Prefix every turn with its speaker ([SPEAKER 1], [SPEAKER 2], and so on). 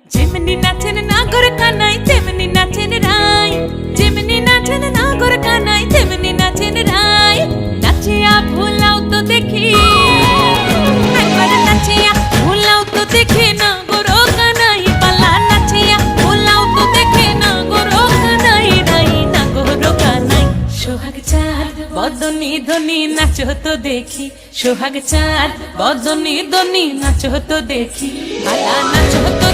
[SPEAKER 1] যেমনি নাচেন নাগর কানাই তেমনি নাচেন রাই, যেমনি নাচেন নাগর কানাই তেমনি নাচেন রাই। নাচিয়া ভোলাও তো দেখি, একবার নাচিয়া ভোলাও তো দেখি নাগর কানাই পালা। নাচিয়া ভোলাও তো দেখি নাগর কানাই রাই, নাগর কানাই। সোহাগ চাঁদ বদনি ধনি নাচো তো দেখি, সোহাগ চাঁদ বদনি ধনি নাচো তো দেখি, পালা নাচো তো